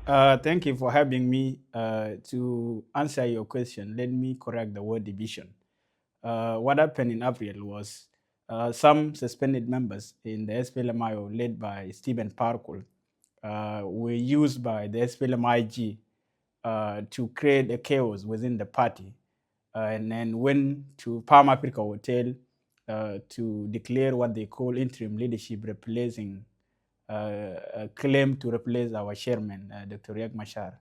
Thank you for having me. To answer your question, let me correct the word division. What happened in April was some suspended members in the SPLM-IO led by Stephen Parkle were used by the SPLM-IG to create a chaos within the party and then went to Palm Africa Hotel to declare what they call interim leadership, replacing a claim to replace our chairman, Dr. Riek Machar,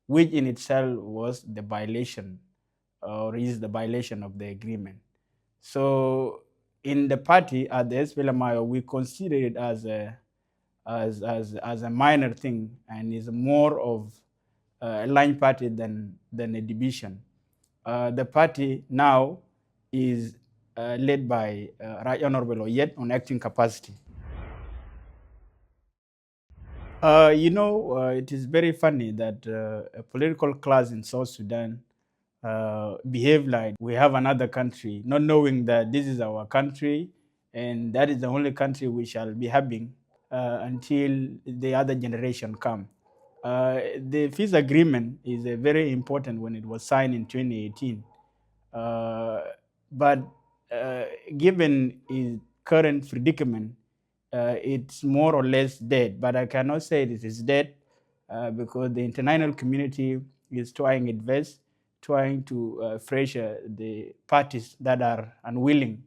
which in itself was the violation or is the violation of the agreement. So in the party at the SPLM-IO, we consider it as a minor thing and is more of a line party than a division. The party now is led by Right Honorable Oyet on acting capacity. It is very funny that a political class in South Sudan behave like we have another country, not knowing that this is our country and that is the only country we shall be having until the other generation come. The peace agreement is very important when it was signed in 2018. But given its current predicament, it's more or less dead. But I cannot say it is dead because the international community is trying its best, trying to pressure the parties that are unwilling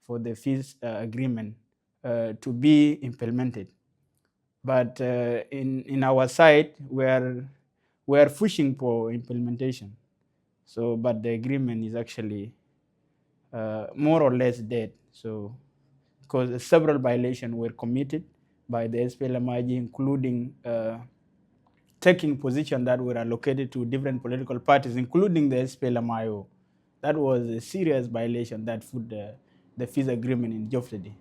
for the peace agreement to be implemented. But in our side, we are pushing for implementation. So, but the agreement is actually more or less dead. So, because several violations were committed by the SPLM-IG, including taking positions that were allocated to different political parties, including the SPLM-IO. That was a serious violation that put the peace agreement in jeopardy.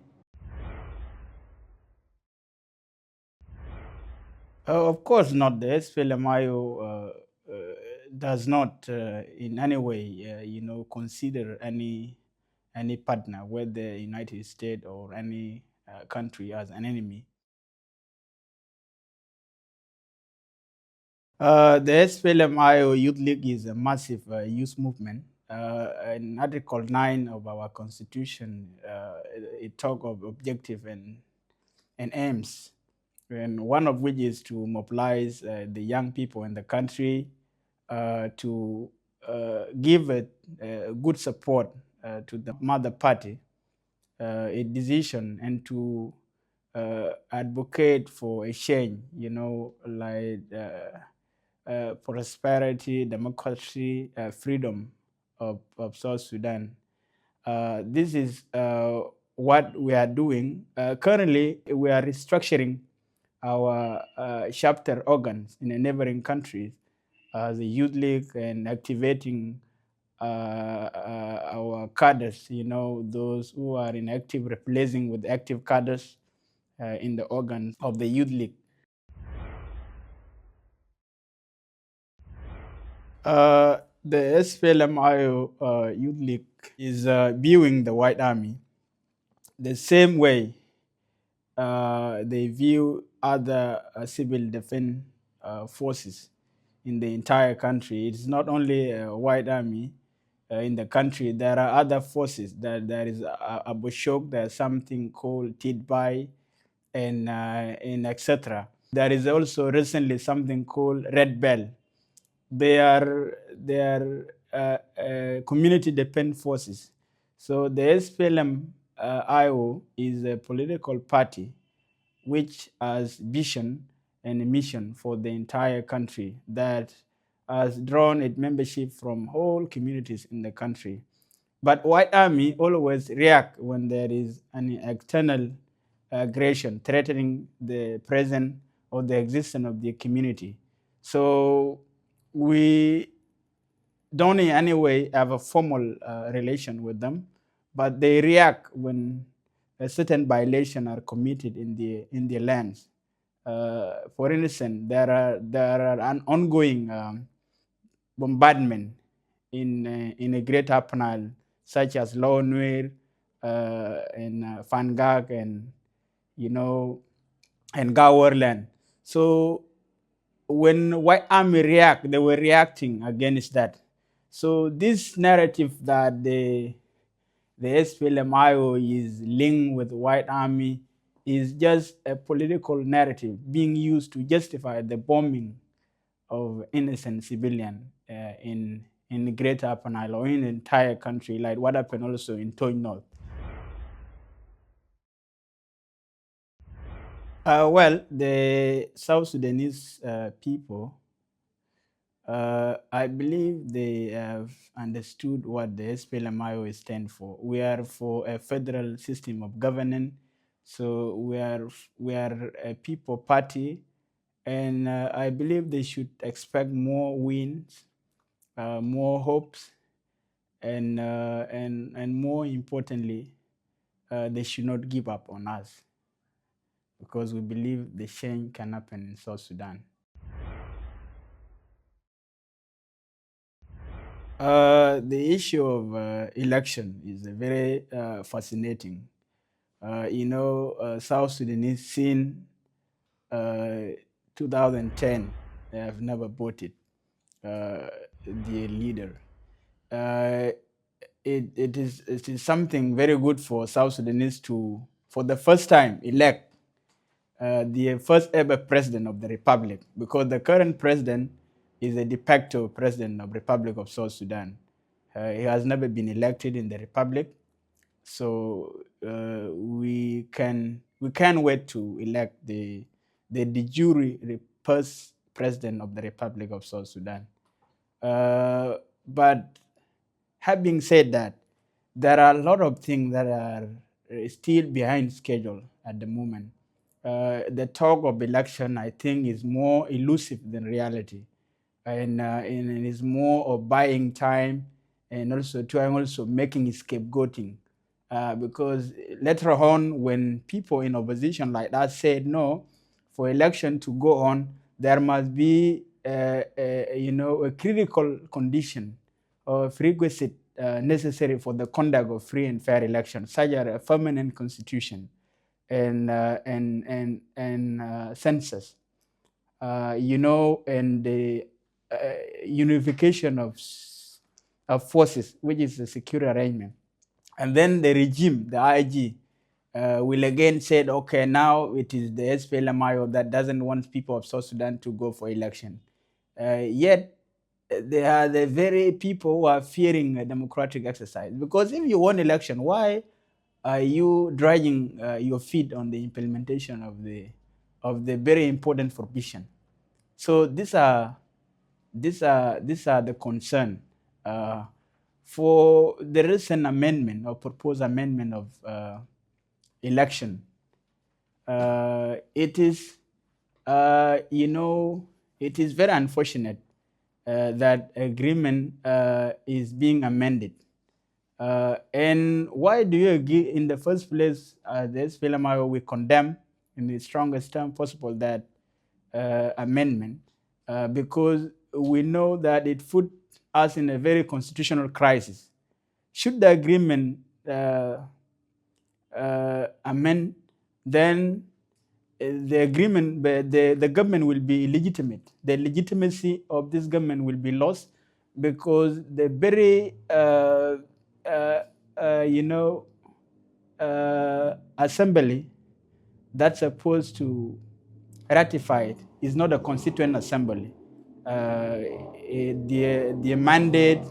Of course not. The SPLM-IO does not in any way, consider any partner, whether the United States or any country, as an enemy. The SPLM-IO Youth League is a massive youth movement. In Article 9 of our Constitution, it talks of objective and aims, and one of which is to mobilize the young people in the country to give good support to the mother party, a decision, and to advocate for a change, like prosperity, democracy, freedom of South Sudan. This is what we are doing. Currently, we are restructuring our chapter organs in the neighboring countries, the Youth League, and activating our cadres, those who are inactive, replacing with active cadres in the organs of the Youth League. The SPLM-IO Youth League is viewing the White Army the same way they view other civil defense forces in the entire country. It's not only a White Army in the country. There are other forces. There is Abu Shok, there's something called Tidbai, and etc. There is also recently something called Red Bell. They are community dependent forces. So the SPLM-IO is a political party which has vision and a mission for the entire country that has drawn its membership from all communities in the country. But White Army always react when there is an external aggression threatening the presence or the existence of the community. So we don't in any way have a formal relation with them, but they react when a certain violation are committed in the lands. For instance, there are an ongoing bombardment in a great Upper such as Lower and Fangak and and Gower land. So when White Army react, they were reacting against that. So this narrative that the SPLM-IO is linked with White Army is just a political narrative being used to justify the bombing of innocent civilians in the Greater Upper Nile or in the entire country, like what happened also in Toy North. Well, the South Sudanese people, I believe they have understood what the SPLM-IO stands for. We are for a federal system of governance. So we are a people party, and I believe they should expect more wins, more hopes, and more importantly, they should not give up on us, because we believe the change can happen in South Sudan. The issue of election is very fascinating. South Sudanese since uh, 2010, they have never voted their leader. Uh, it is something very good for South Sudanese to, for the first time, elect the first ever president of the republic, because the current president is a de facto president of Republic of South Sudan. He has never been elected in the republic, so we can wait to elect the de jure first president of the Republic of South Sudan. But having said that, there are a lot of things that are still behind schedule at the moment. The talk of election, I think, is more elusive than reality, and is more of buying time, and also trying, also making scapegoating. Because later on, when people in opposition like that said no, for election to go on, there must be a critical condition or prerequisite necessary for the conduct of free and fair elections, such as a permanent constitution and census, and the unification of forces, which is a security arrangement. And then the regime, the IG, will again say, okay, now it is the SPLM-IO that doesn't want people of South Sudan to go for election. Yet, they are the very people who are fearing a democratic exercise. Because if you want election, why are you dragging your feet on the implementation of the very important provision? So these are the concern. For the recent amendment or proposed amendment of election, it is it is very unfortunate that agreement is being amended. And why do you agree in the first place? The SPLM-IO, we condemn in the strongest term possible that amendment, because we know that it put us in a very constitutional crisis. Should the agreement amend, then the agreement, the government will be illegitimate. The legitimacy of this government will be lost, because the very assembly that's supposed to ratify it is not a constituent assembly. The mandate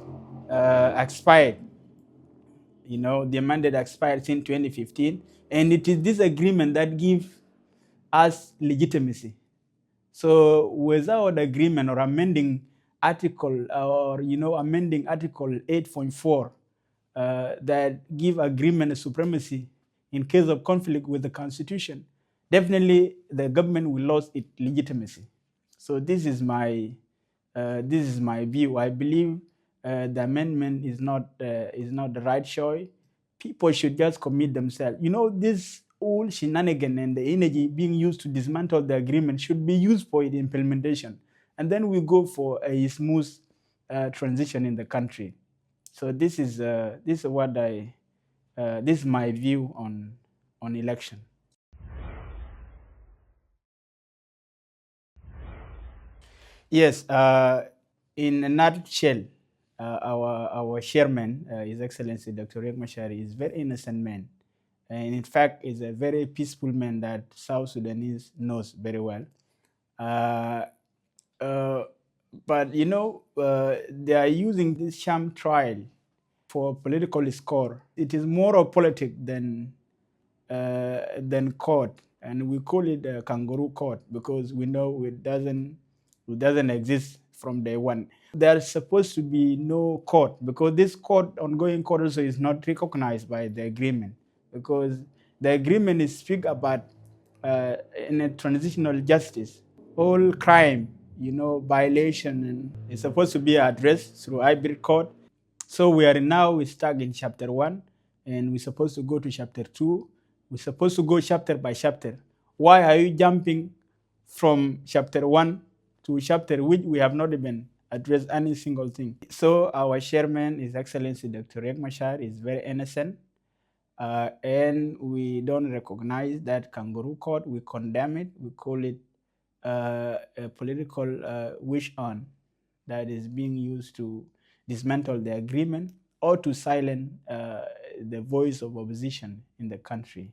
expired. The mandate expired in 2015, and it is this agreement that gives us legitimacy. So without agreement or amending article amending article 8.4 that give agreement supremacy in case of conflict with the constitution, definitely the government will lose its legitimacy. So this is my view. I believe the amendment is not the right choice. People should just commit themselves. This all shenanigan and the energy being used to dismantle the agreement should be used for its implementation, and then we go for a smooth transition in the country. So this is what this is my view on election. Yes, in a nutshell, our chairman, His Excellency Dr. Riek Machar, is a very innocent man, and in fact, is a very peaceful man that South Sudanese knows very well. Uh, uh, but they are using this sham trial for political score. It is more of politics than court, and we call it a kangaroo court because we know it doesn't exist from day one. There's supposed to be no court because this ongoing court also is not recognized by the agreement because the agreement is speak about in a transitional justice. All crime, violation, and is supposed to be addressed through hybrid court. So we're stuck in chapter 1, and we're supposed to go to chapter 2. We're supposed to go chapter by chapter. Why are you jumping from chapter 1 to chapter which we have not even addressed any single thing? So our chairman, His Excellency Dr. Riek Machar, is very innocent, and we don't recognize that kangaroo court. We condemn it. We call it a political wish on that is being used to dismantle the agreement or to silence the voice of opposition in the country.